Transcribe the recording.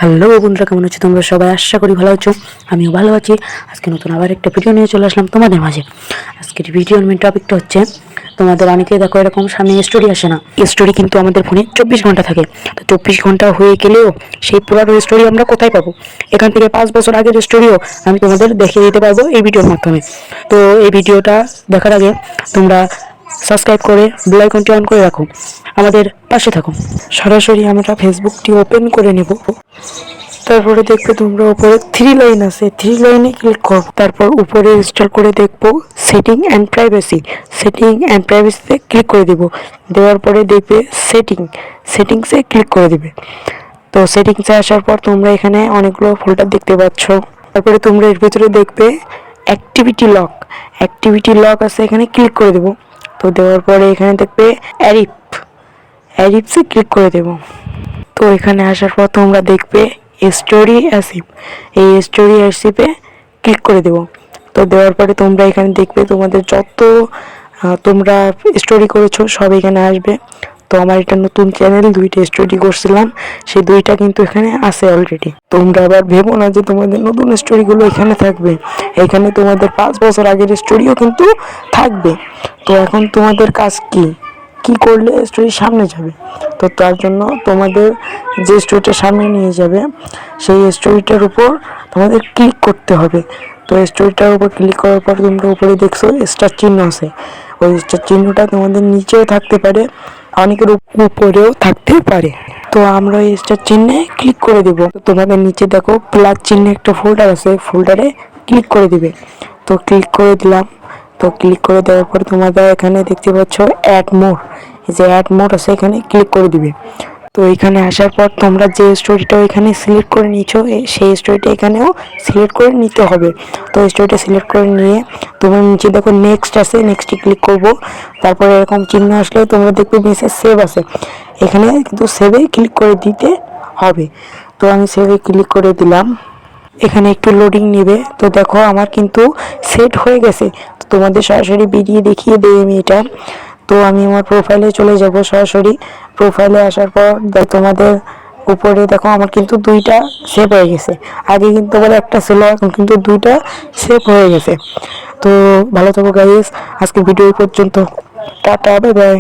Hello বন্ধুরা, কেমন আছো তোমরা সবাই? আশা করি ভালো আছো, আমিও ভালো আছি। আজকে নতুন আবার একটা ভিডিও নিয়ে চলে আসলাম তোমাদের মাঝে। আজকের ভিডিওর মেন টপিকটা হচ্ছে, তোমাদের অনেকেই দেখো এরকম সামনে স্টোরি আসে না। স্টোরি কিন্তু আমাদের ফোনে 24 ঘন্টা থাকে। তো 24 ঘন্টা হয়ে গেলেও সেই পুরানো স্টোরি আমরা কোথায় পাবো? এখান থেকে 5 বছর আগের স্টোরিও আমি তোমাদের দেখিয়ে দিতে পারবো এই ভিডিওর মাধ্যমে। তো এই ভিডিওটা দেখার আগে তোমরা সাবস্ক্রাইব করে বেল আইকনটি অন করে রাখো, আমাদের পাশে থাকো। সরাসরি আমরা ফেসবুকটি ওপেন করে নেব। তারপরে দেখবে তোমরা উপরে থ্রি লাইন আছে, থ্রি লাইনে ক্লিক করো। তারপর উপরে ইনস্টল করে দেখবো setting and privacy. Setting and প্রাইভেসিতে ক্লিক করে দিব। দেওয়ার পরে দেখবে সেটিংসে ক্লিক করে দিবে। তো সেটিংসে আসার পর তোমরা এখানে অনেকগুলো ফোল্ডার দেখতে পাচ্ছ। তারপরে তোমরা এর ভিতরে দেখবে অ্যাক্টিভিটি লক আছে, এখানে ক্লিক করে দেবো। তো দেওয়ার পরে এখানে দেখবে অ্যারিপসে ক্লিক করে দেবো। তো এখানে আসার পর তোমরা দেখবে স্টোরি অ্যাসিভ, এই স্টোরি অ্যাসিভে ক্লিক করে দেবো। তো দেওয়ার পরে তোমরা এখানে দেখবে তোমাদের যত তোমরা স্টোরি করেছো সব এখানে আসবে। তো আমার এটা নতুন চ্যানেল, 2টা স্টোরি করছিলাম, সেই 2টা কিন্তু এখানে আছে অলরেডি। তোমরা আবার ভেবো না যে তোমাদের নতুন স্টোরিগুলো এখানে থাকবে, এখানে তোমাদের 5 বছর আগের স্টোরিও কিন্তু থাকবে। তো এখন তোমাদের কাজ কি করলে স্টোরি সামনে যাবে? তো তার জন্য তোমাদের যে স্টোরিটা সামনে নিয়ে যাবে সেই স্টোরিটার উপর তোমাদের ক্লিক করতে হবে। তো স্টোরিটার উপর ক্লিক করার পর তোমরা উপরে দেখছো স্টার চিহ্ন আছে, ওই স্টার চিহ্নটা তোমাদের নিচেও থাকতে পারে, অনেকের উপরেও থাকতে পারে। তো আমরা এই স্টার চিহ্নে ক্লিক করে দেব। তোমাদের নিচে দেখো প্লাস চিহ্নে একটা ফোল্ডার আছে, ফোল্ডারে ক্লিক করে দিবে। তো ক্লিক করে দিলাম। তো ক্লিক করে দেওয়ার পর তোমাদের এখানে দেখতে পাচ্ছ অ্যাড মোর, এই যে অ্যাড মোর আছে, এখানে ক্লিক করে দিবে। তো এখানে আসার পর তোমরা যে স্টোরিটা এখানে সিলেক্ট করে নিয়েছো সেই স্টোরিটা এখানেও সিলেক্ট করে নিতে হবে। তো স্টোরিটা সিলেক্ট করে নিয়ে তোমার নিচে দেখো নেক্সট আছে, নেক্সটে ক্লিক করব। তারপরে এরকম চিহ্ন আসলে তোমরা দেখবে নিচে সেভ আছে, এখানে কিন্তু সেভে ক্লিক করে দিতে হবে। তো আমি সেভে ক্লিক করে দিলাম। এখানে একটু লোডিং নেবে। তো দেখো আমার কিন্তু সেট হয়ে গেছে। তো তোমাদের সরাসরি বেরিয়ে দেখিয়ে দেই আমি এটা। তো আমি আমার প্রোফাইলে চলে যাব। সরাসরি প্রোফাইলে আসার পর তোমাদের উপরে দেখো আমার কিন্তু 2টা সেভ হয়ে গেছে। আগে কিন্তু আবার একটা ছিল, এখন কিন্তু 2টা সেভ হয়ে গেছে। তো ভালো থাকো গাইস, আজকে ভিডিও পর্যন্ত, টাটা, বাই বাই।